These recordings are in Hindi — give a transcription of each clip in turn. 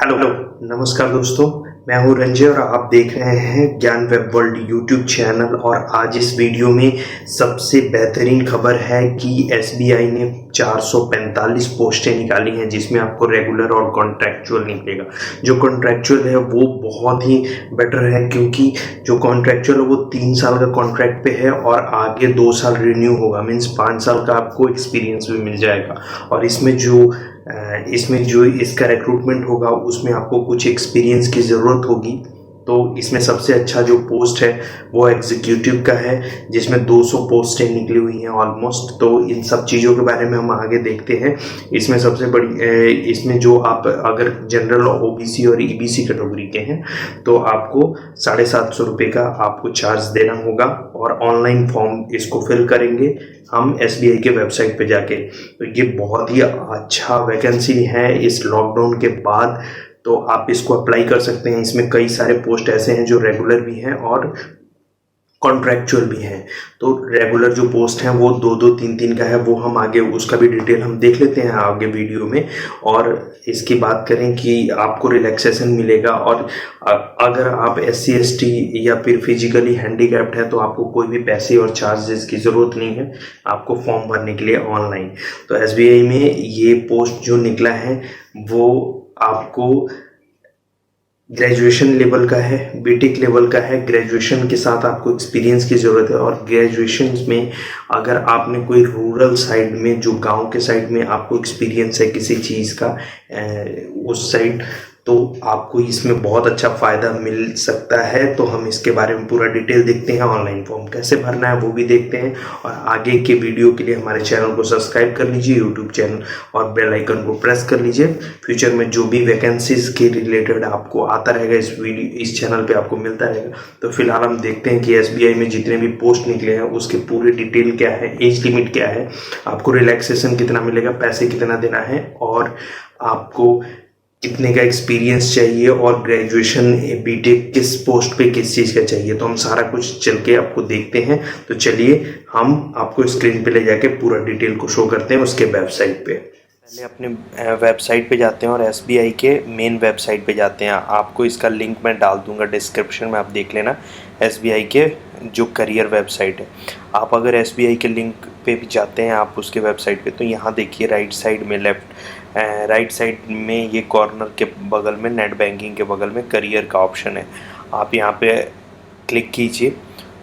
हेलो नमस्कार दोस्तों, मैं हूं रंजय और आप देख रहे हैं ज्ञान वेब वर्ल्ड यूट्यूब चैनल। और आज इस वीडियो में सबसे बेहतरीन खबर है कि एसबीआई ने 445 पोस्टें निकाली हैं, जिसमें आपको रेगुलर और कॉन्ट्रैक्चुअल निकलेगा। जो कॉन्ट्रैक्चुअल है वो बहुत ही बेटर है, क्योंकि जो कॉन्ट्रैक्चुअल है वो 3 साल का कॉन्ट्रैक्ट पे है और आगे 2 साल रिन्यू होगा, मीन्स 5 साल का आपको एक्सपीरियंस भी मिल जाएगा। और इसमें जो इसका रिक्रूटमेंट होगा उसमें आपको कुछ एक्सपीरियंस की ज़रूरत होगी। तो इसमें सबसे अच्छा जो पोस्ट है वो एग्जीक्यूटिव का है, जिसमें 200 पोस्टें निकली हुई हैं ऑलमोस्ट। तो इन सब चीज़ों के बारे में हम आगे देखते हैं। इसमें सबसे बड़ी इसमें जो आप अगर जनरल ओबीसी और ईबीसी कैटेगरी के हैं तो आपको 750 रुपये का आपको चार्ज देना होगा और ऑनलाइन फॉर्म इसको फिल करेंगे हम एसबीआई के वेबसाइट पे जाके। तो ये बहुत ही अच्छा वैकेंसी है इस लॉकडाउन के बाद, तो आप इसको अप्लाई कर सकते हैं। इसमें कई सारे पोस्ट ऐसे हैं जो रेगुलर भी हैं और कॉन्ट्रैक्चुअल भी हैं। तो रेगुलर जो पोस्ट हैं वो 2-2 3-3 का है, वो हम आगे उसका भी डिटेल हम देख लेते हैं आगे वीडियो में। और इसकी बात करें कि आपको रिलैक्सेशन मिलेगा, और अगर आप SC/ST या फिर फिजिकली हैंडीकैप्ड है तो आपको कोई भी पैसे और चार्जेस की ज़रूरत नहीं है आपको फॉर्म भरने के लिए ऑनलाइन। तो एसबीआई में ये पोस्ट जो निकला है वो आपको ग्रेजुएशन लेवल का है, बीटेक लेवल का है। ग्रेजुएशन के साथ आपको एक्सपीरियंस की ज़रूरत है, और ग्रेजुएशन में अगर आपने कोई रूरल साइड में, जो गांव के साइड में आपको एक्सपीरियंस है किसी चीज़ का उस साइड, तो आपको इसमें बहुत अच्छा फ़ायदा मिल सकता है। तो हम इसके बारे में पूरा डिटेल देखते हैं, ऑनलाइन फॉर्म कैसे भरना है वो भी देखते हैं। और आगे के वीडियो के लिए हमारे चैनल को सब्सक्राइब कर लीजिए यूट्यूब चैनल, और बेल आइकन को प्रेस कर लीजिए। फ्यूचर में जो भी वैकेंसीज के रिलेटेड आपको आता रहेगा इस चैनल पे आपको मिलता रहेगा। तो फिलहाल हम देखते हैं कि एसबीआई में जितने भी पोस्ट निकले हैं उसके पूरे डिटेल क्या है, एज लिमिट क्या है, आपको रिलैक्सेशन कितना मिलेगा, पैसे कितना देना है, और आपको कितने का एक्सपीरियंस चाहिए, और ग्रेजुएशन बीटेक किस पोस्ट पे किस चीज़ का चाहिए। तो हम सारा कुछ चल के आपको देखते हैं। तो चलिए हम आपको स्क्रीन पे ले जाके पूरा डिटेल को शो करते हैं उसके वेबसाइट पे। पहले अपने वेबसाइट पे जाते हैं और एसबीआई के मेन वेबसाइट पे जाते हैं। आपको इसका लिंक मैं डाल दूंगा डिस्क्रिप्शन में, आप देख लेना। एसबीआई के जो करियर वेबसाइट है, आप अगर एसबीआई के लिंक पे भी जाते हैं आप उसके वेबसाइट पे, तो यहाँ देखिए राइट साइड में ये कॉर्नर के बगल में, नेट बैंकिंग के बगल में करियर का ऑप्शन है। आप यहाँ पे क्लिक कीजिए।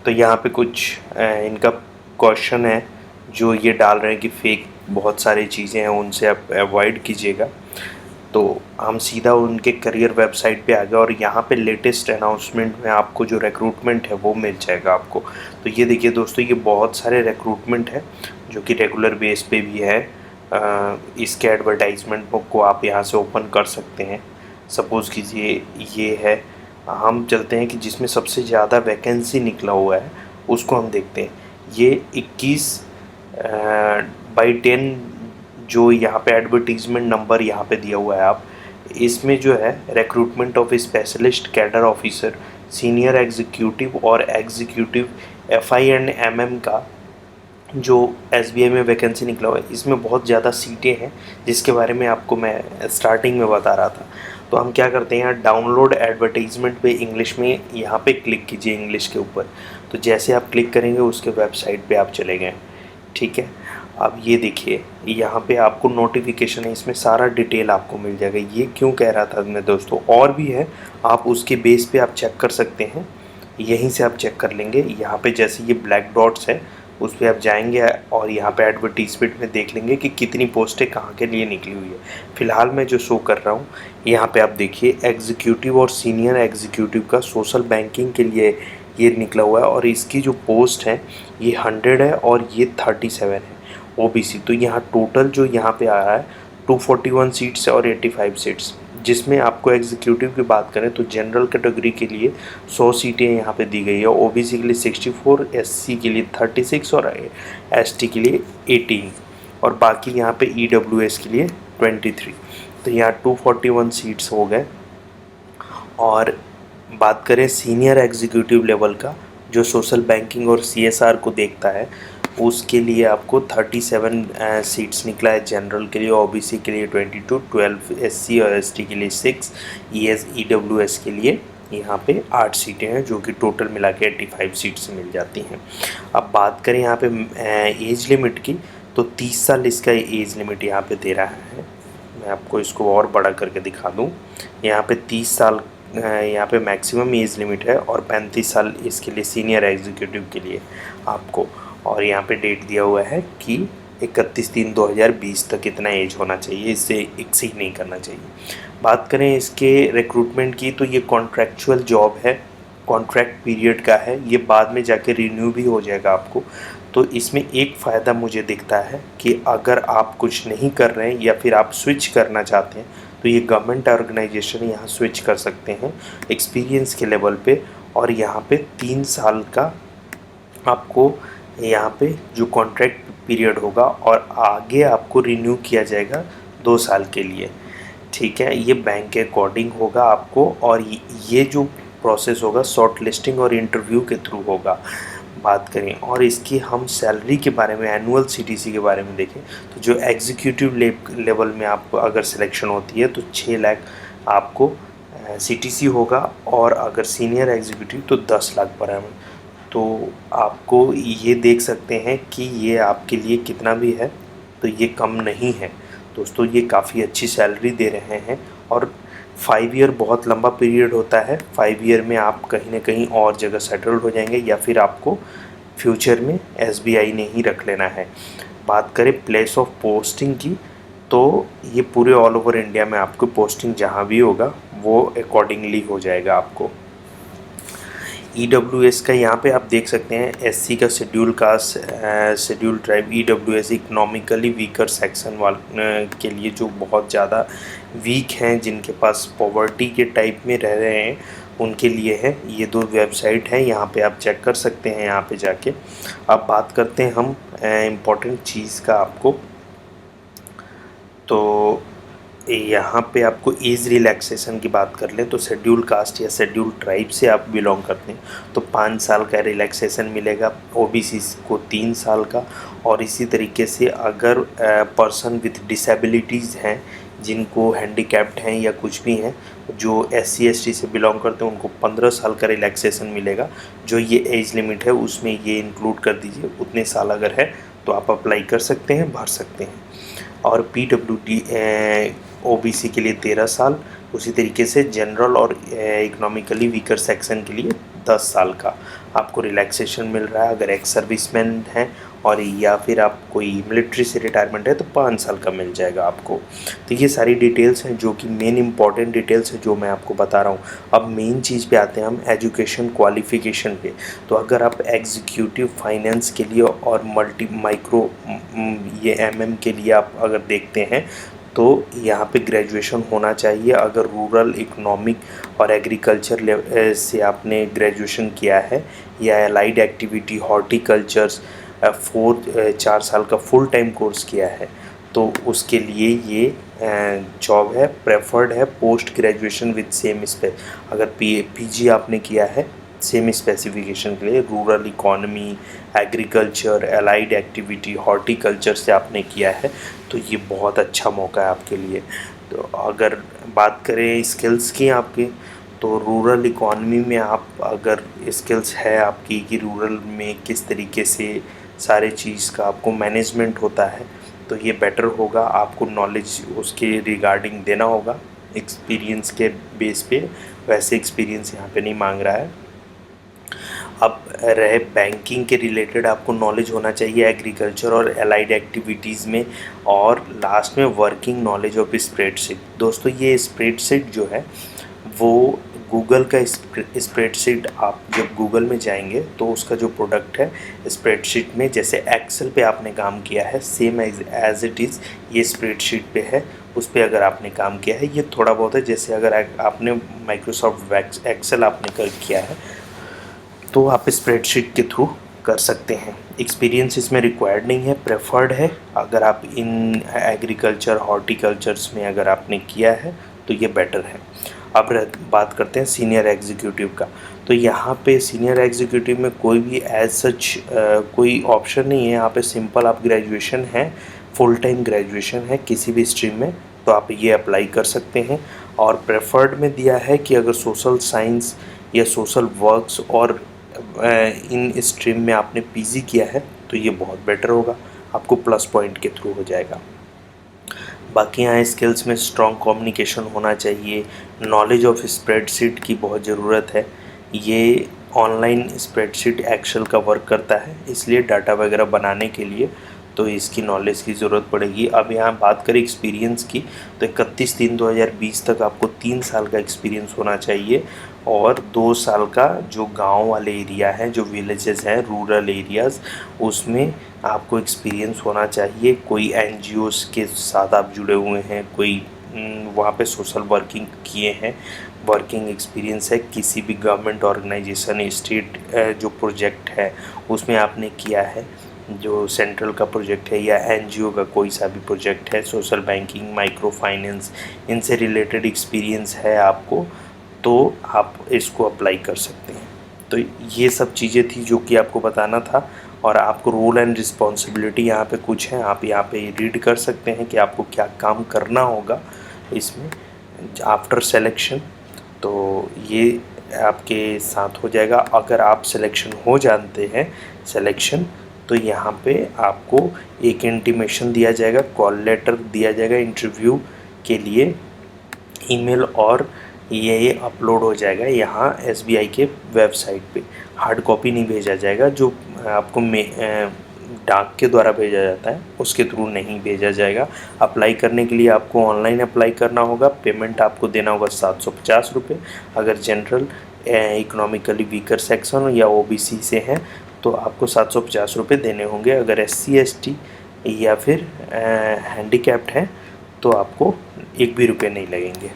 तो यहाँ पे कुछ इनका क्वेश्चन है जो ये डाल रहे हैं कि फेक बहुत सारी चीज़ें हैं, उनसे आप अवॉइड कीजिएगा। तो हम सीधा उनके करियर वेबसाइट पे आ गए और यहाँ पे लेटेस्ट अनाउंसमेंट में आपको जो रिक्रूटमेंट है वो मिल जाएगा आपको। तो ये देखिए दोस्तों, ये बहुत सारे रिक्रूटमेंट है जो कि रेगुलर बेस पे भी है। इसके एडवर्टाइजमेंट को आप यहाँ से ओपन कर सकते हैं। सपोज़ कीजिए ये है, हम चलते हैं कि जिसमें सबसे ज़्यादा वैकेंसी निकला हुआ है उसको हम देखते हैं। ये 21/10 जो यहाँ पे एडवर्टीज़मेंट नंबर यहाँ पे दिया हुआ है, आप इसमें जो है recruitment of specialist cadre officer, senior executive और एग्जीक्यूटिव FI&MM का जो एसबीआई में वैकेंसी निकला हुआ है, इसमें बहुत ज़्यादा सीटें हैं जिसके बारे में आपको मैं स्टार्टिंग में बता रहा था। तो हम क्या करते हैं, यहाँ डाउनलोड एडवर्टीज़मेंट पे इंग्लिश में यहाँ पे क्लिक कीजिए, इंग्लिश के ऊपर। तो जैसे आप क्लिक करेंगे उसके वेबसाइट पे आप चले गए, ठीक है। अब ये देखिए यहाँ पे आपको नोटिफिकेशन है, इसमें सारा डिटेल आपको मिल जाएगा। ये क्यों कह रहा था मैं दोस्तों, और भी है, आप उसके बेस पे आप चेक कर सकते हैं, यहीं से आप चेक कर लेंगे। यहाँ पे जैसे ये ब्लैक डॉट्स है उस पर आप जाएंगे और यहाँ पे एडवर्टीजमेंट में देख लेंगे कि कितनी पोस्टें कहाँ के लिए निकली हुई है। फ़िलहाल मैं जो शो कर रहा हूँ यहाँ पे आप देखिए, एग्जीक्यूटिव और सीनियर एग्जीक्यूटिव का सोशल बैंकिंग के लिए ये निकला हुआ है, और इसकी जो पोस्ट है ये 100 है और ये 37 है ओबीसी। तो यहाँ टोटल जो यहाँ पे आ रहा है 241 सीट्स है और 85 सीट्स, जिसमें आपको एग्जीक्यूटिव की बात करें तो जनरल कैटेगरी के लिए 100 सीटें यहाँ पे दी गई है, ओबीसी के लिए 64, एससी के लिए 36 और एसटी के लिए 18, और बाकी यहाँ पे ईडब्ल्यूएस के लिए 23। तो यहाँ 241 सीट्स हो गए। और बात करें सीनियर एग्जीक्यूटिव लेवल का, जो सोशल बैंकिंग और CSR को देखता है, उसके लिए आपको 37 सीट्स निकला है। जनरल के लिए, ओबीसी के लिए 22, 12 एससी और एसटी के लिए 6, ईडब्ल्यूएस के लिए यहाँ पे 8 सीटें हैं, जो कि टोटल मिला के 85 सीट्स मिल जाती हैं। अब बात करें यहाँ पे एज लिमिट की, तो 30 साल इसका एज लिमिट यहाँ पे दे रहा है। मैं आपको इसको और बड़ा करके दिखा दूँ। यहाँ पे 30 साल यहाँ पे मैक्सिमम एज लिमिट है, और 35 साल इसके लिए सीनियर एग्जीक्यूटिव के लिए आपको। और यहाँ पे डेट दिया हुआ है कि 31/3/2020 तक इतना एज होना चाहिए, इससे एक्सीड नहीं करना चाहिए। बात करें इसके रिक्रूटमेंट की, तो ये कॉन्ट्रैक्चुअल जॉब है, कॉन्ट्रैक्ट पीरियड का है, ये बाद में जाके रिन्यू भी हो जाएगा आपको। तो इसमें एक फ़ायदा मुझे दिखता है कि अगर आप कुछ नहीं कर रहे हैं या फिर आप स्विच करना चाहते हैं, तो ये गवर्नमेंट ऑर्गेनाइजेशन यहाँ स्विच कर सकते हैं एक्सपीरियंस के लेवल पे। और यहाँ पे 3 साल का आपको यहाँ पे जो कॉन्ट्रैक्ट पीरियड होगा, और आगे आपको रिन्यू किया जाएगा 2 साल के लिए। ठीक है, ये बैंक के अकॉर्डिंग होगा आपको, और ये जो प्रोसेस होगा शॉर्ट लिस्टिंग और इंटरव्यू के थ्रू होगा। बात करें और इसकी हम सैलरी के बारे में, एनुअल सीटीसी के बारे में देखें, तो जो एग्जीक्यूटिव लेवल में आप अगर सिलेक्शन होती है तो 6 लाख आपको सीटीसी होगा, और अगर सीनियर एग्जीक्यूटिव तो 10 लाख पर एनम। तो आपको ये देख सकते हैं कि ये आपके लिए कितना भी है, तो ये कम नहीं है दोस्तों, ये काफ़ी अच्छी सैलरी दे रहे हैं। और 5 ईयर बहुत लंबा पीरियड होता है, 5 ईयर में आप कहीं ना कहीं और जगह सेटल्ड हो जाएंगे, या फिर आपको फ्यूचर में एसबीआई ने ही रख लेना है। बात करें प्लेस ऑफ पोस्टिंग की, तो ये पूरे ऑल ओवर इंडिया में आपको पोस्टिंग जहाँ भी होगा वो अकॉर्डिंगली हो जाएगा आपको। ईडब्ल्यूएस का यहाँ पे आप देख सकते हैं, एससी का schedule caste, schedule tribe, EWS economically weaker section के लिए जो बहुत ज़्यादा वीक हैं, जिनके पास पॉवर्टी के टाइप में रह रहे हैं, उनके लिए है। ये 2 वेबसाइट हैं, यहाँ पे आप चेक कर सकते हैं यहाँ पे जाके। अब बात करते हैं हम इम्पोर्टेंट चीज़ का आपको, तो यहाँ पे आपको एज रिलैक्सेशन की बात कर लें, तो शेड्यूल कास्ट या शेड्यूल ट्राइब से आप बिलोंग करते हैं तो 5 साल का रिलैक्सेशन मिलेगा, ओबीसी को 3 साल का। और इसी तरीके से अगर पर्सन विथ डिसेबिलिटीज़ हैं, जिनको हैंडीकैप्ड हैं या कुछ भी हैं, जो एससी एसटी से बिलोंग करते हैं, उनको 15 साल का रिलैक्सेशन मिलेगा। जो ये एज लिमिट है उसमें ये इंक्लूड कर दीजिए, उतने साल अगर है तो आप अप्लाई कर सकते हैं, भर सकते हैं। और पीडब्ल्यूडी ओबीसी के लिए 13 साल, उसी तरीके से जनरल और इकोनॉमिकली वीकर सेक्शन के लिए 10 साल का आपको रिलैक्सेशन मिल रहा है। अगर एक्स सर्विसमैन हैं और या फिर आप कोई मिलिट्री से रिटायरमेंट है तो 5 साल का मिल जाएगा आपको। तो ये सारी डिटेल्स हैं जो कि मेन इंपॉर्टेंट डिटेल्स है जो मैं आपको बता रहा हूँ। अब मेन चीज़ पे आते हैं हम, एजुकेशन क्वालिफ़िकेशन पे। तो अगर आप एग्जीक्यूटिव फाइनेंस के लिए और माइक्रो ये एमएम के लिए आप अगर देखते हैं तो यहाँ पे ग्रेजुएशन होना चाहिए। अगर रूरल इकोनॉमिक और एग्रीकल्चर से आपने ग्रेजुएशन किया है, या एलाइड एक्टिविटी हॉर्टिकल्चर्स 4 साल का फुल टाइम कोर्स किया है, तो उसके लिए ये जॉब है, प्रेफर्ड है पोस्ट ग्रेजुएशन विद सेम अगर पीजी आपने किया है सेम स्पेसिफिकेशन के लिए, rural economy, agriculture, allied activity, horticulture से आपने किया है, तो ये बहुत अच्छा मौका है आपके लिए। तो अगर बात करें स्किल्स की आपकी, तो रूरल इकोनॉमी में आप अगर स्किल्स है आपकी कि रूरल में किस तरीके से सारे चीज़ का आपको मैनेजमेंट होता है, तो ये बेटर होगा। आपको नॉलेज उसके रिगार्डिंग देना होगा एक्सपीरियंस के बेस पे, वैसे एक्सपीरियंस यहाँ पे नहीं मांग रहा है। अब रहे बैंकिंग के रिलेटेड, आपको नॉलेज होना चाहिए एग्रीकल्चर और एलाइड एक्टिविटीज़ में। और लास्ट में वर्किंग नॉलेज ऑफ स्प्रेडशीट। दोस्तों ये स्प्रेडशीट जो है वो गूगल का स्प्रेडशीट, आप जब गूगल में जाएंगे तो उसका जो प्रोडक्ट है स्प्रेडशीट में, जैसे एक्सेल पे आपने काम किया है सेम एज इट इज़ ये स्प्रेडशीट पे है, उस पर अगर आपने काम किया है, ये थोड़ा बहुत है। जैसे अगर आपने माइक्रोसॉफ्ट एक्सेल आपने किया है तो आप स्प्रेडशीट के थ्रू कर सकते हैं। एक्सपीरियंस इसमें रिक्वायर्ड नहीं है, प्रेफर्ड है। अगर आप इन एग्रीकल्चर हॉर्टिकल्चर्स में अगर आपने किया है तो ये बेटर है। अब बात करते हैं सीनियर एग्जीक्यूटिव का। तो यहाँ पे सीनियर एग्जीक्यूटिव में कोई भी एज सच कोई ऑप्शन नहीं है। यहाँ पे सिंपल आप ग्रेजुएशन है, फुल टाइम ग्रेजुएशन है किसी भी स्ट्रीम में, तो आप ये अप्लाई कर सकते हैं। और प्रेफर्ड में दिया है कि अगर सोशल साइंस या सोशल वर्क्स और इन स्ट्रीम में आपने पीजी किया है तो ये बहुत बेटर होगा, आपको प्लस पॉइंट के थ्रू हो जाएगा। बाकी यहाँ स्किल्स में स्ट्रॉन्ग कम्युनिकेशन होना चाहिए, नॉलेज ऑफ स्प्रेडशीट की बहुत ज़रूरत है। ये ऑनलाइन स्प्रेडशीट एक्सेल का वर्क करता है, इसलिए डाटा वगैरह बनाने के लिए तो इसकी नॉलेज की ज़रूरत पड़ेगी। अब यहाँ बात करें एक्सपीरियंस की, तो 31/3/2020 तक आपको 3 साल का एक्सपीरियंस होना चाहिए और 2 साल का जो गांव वाले एरिया हैं, जो विलेजेस हैं, रूरल एरियाज़, उसमें आपको एक्सपीरियंस होना चाहिए। कोई एनजीओज़ के साथ आप जुड़े हुए हैं, कोई वहाँ पे सोशल वर्किंग किए हैं, वर्किंग एक्सपीरियंस है, किसी भी गवर्नमेंट ऑर्गेनाइजेशन, स्टेट जो प्रोजेक्ट है उसमें आपने किया है, जो सेंट्रल का प्रोजेक्ट है या एनजीओ का कोई सा भी प्रोजेक्ट है, सोशल बैंकिंग, माइक्रो फाइनेंस, इनसे रिलेटेड एक्सपीरियंस है आपको, तो आप इसको अप्लाई कर सकते हैं। तो ये सब चीज़ें थी जो कि आपको बताना था। और आपको रोल एंड रिस्पॉन्सिबिलिटी यहाँ पे कुछ है, आप यहाँ पे रीड कर सकते हैं कि आपको क्या काम करना होगा इसमें आफ्टर सिलेक्शन। तो ये आपके साथ हो जाएगा। अगर आप सिलेक्शन हो जाते हैं तो यहाँ पे आपको एक इंटीमेशन दिया जाएगा, कॉल लेटर दिया जाएगा इंटरव्यू के लिए, ईमेल, और ये अपलोड हो जाएगा यहाँ SBI के वेबसाइट पे। हार्ड कॉपी नहीं भेजा जाएगा, जो आपको डाक के द्वारा भेजा जाता है उसके थ्रू नहीं भेजा जाएगा। अप्लाई करने के लिए आपको ऑनलाइन अप्लाई करना होगा। पेमेंट आपको देना होगा 750 रुपये। अगर जनरल, इकोनॉमिकली वीकर सेक्शन या OBC से हैं तो आपको 750 रुपये देने होंगे। अगर SC ST या फिर हैंडीकैप्ड हैं तो आपको 1 भी रुपये नहीं लगेंगे।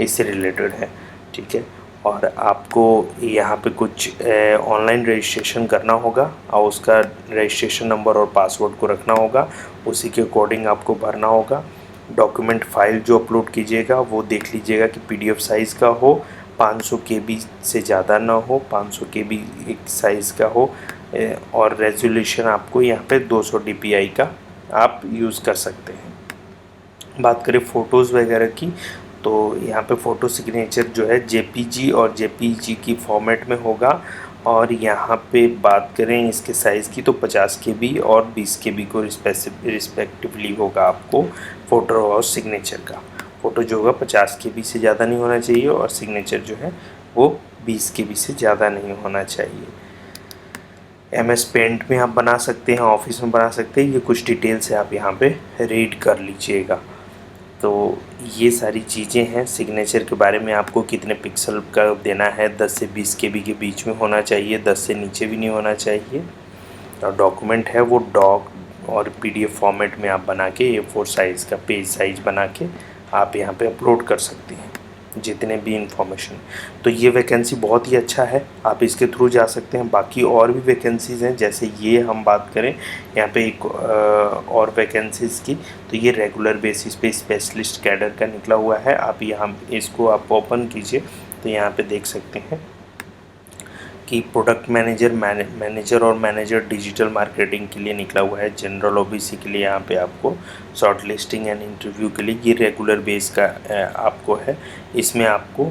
इससे रिलेटेड है, ठीक है। और आपको यहाँ पे कुछ ऑनलाइन रजिस्ट्रेशन करना होगा और उसका रजिस्ट्रेशन नंबर और पासवर्ड को रखना होगा, उसी के अकॉर्डिंग आपको भरना होगा। डॉक्यूमेंट फाइल जो अपलोड कीजिएगा वो देख लीजिएगा कि PDF साइज़ का हो, 500 KB से ज़्यादा ना हो, 500 KB एक साइज़ का हो, और रेजोल्यूशन आपको यहाँ पे 200 DPI का आप यूज़ कर सकते हैं। बात करें फ़ोटोज़ वगैरह की, तो यहाँ पे फ़ोटो सिग्नेचर जो है JPG और JPG की फॉर्मेट में होगा। और यहाँ पे बात करें इसके साइज़ की तो 50 KB और 20 KB को रिस्पेक्टिवली होगा आपको फ़ोटो और सिग्नेचर का। फ़ोटो जो होगा 50 KB से ज़्यादा नहीं होना चाहिए और सिग्नेचर जो है वो 20 KB से ज़्यादा नहीं होना चाहिए। MS पेंट में आप बना सकते हैं, ऑफिस में बना सकते हैं, ये कुछ डिटेल्स है, आप यहाँ पे रीड कर लीजिएगा। तो ये सारी चीज़ें हैं। सिग्नेचर के बारे में आपको कितने पिक्सल का देना है, 10 से 20 KB के बीच में होना चाहिए, 10 से नीचे भी नहीं होना चाहिए। और डॉक्यूमेंट है वो डॉक और PDF फॉर्मेट में आप बना के A4 साइज़ का पेज साइज़ बना के आप यहाँ पे अपलोड कर सकते हैं जितने भी इंफॉर्मेशन। तो ये वैकेंसी बहुत ही अच्छा है, आप इसके थ्रू जा सकते हैं। बाकी और भी वैकेंसीज़ हैं, जैसे ये हम बात करें यहाँ पे एक और वैकेंसीज़ की, तो ये रेगुलर बेसिस पे स्पेशलिस्ट कैडर का निकला हुआ है। आप यहाँ इसको आप ओपन कीजिए तो यहाँ पे देख सकते हैं कि प्रोडक्ट मैनेजर और मैनेजर डिजिटल मार्केटिंग के लिए निकला हुआ है। जनरल OBC के लिए यहाँ पे आपको शॉर्ट लिस्टिंग एंड इंटरव्यू के लिए ये रेगुलर बेस का आपको है। इसमें आपको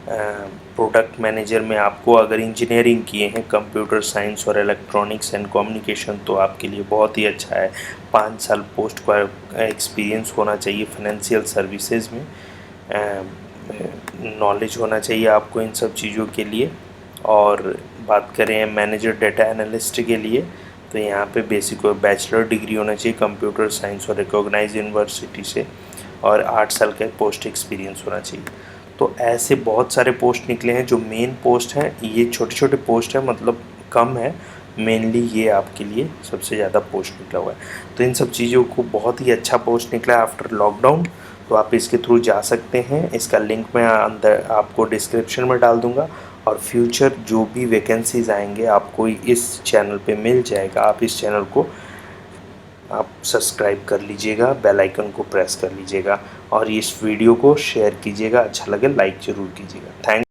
प्रोडक्ट मैनेजर में आपको अगर इंजीनियरिंग किए हैं, कंप्यूटर साइंस और इलेक्ट्रॉनिक्स एंड कम्युनिकेशन, तो आपके लिए बहुत ही अच्छा है। 5 साल पोस्ट का एक्सपीरियंस होना चाहिए। फाइनेंशियल सर्विसेज में नॉलेज होना चाहिए आपको इन सब चीज़ों के लिए। और बात करें मैनेजर डेटा एनालिस्ट के लिए, तो यहाँ पे बेसिक बैचलर डिग्री होना चाहिए कंप्यूटर साइंस और रिकॉग्नाइज यूनिवर्सिटी से, और 8 साल का पोस्ट एक्सपीरियंस होना चाहिए। तो ऐसे बहुत सारे पोस्ट निकले हैं। जो मेन पोस्ट हैं ये छोटे छोटे पोस्ट हैं, मतलब कम है, मेनली ये आपके लिए सबसे ज़्यादा पोस्ट निकला हुआ है। तो इन सब चीज़ों को बहुत ही अच्छा पोस्ट निकला है आफ्टर लॉकडाउन, तो आप इसके थ्रू जा सकते हैं। इसका लिंक मैं अंदर आपको डिस्क्रिप्शन में डाल दूँगा। और फ्यूचर जो भी वैकेंसीज़ आएंगे आपको इस चैनल पे मिल जाएगा। आप इस चैनल को आप सब्सक्राइब कर लीजिएगा, बेल आइकन को प्रेस कर लीजिएगा। और इस वीडियो को शेयर कीजिएगा, अच्छा लगे लाइक ज़रूर कीजिएगा। थैंक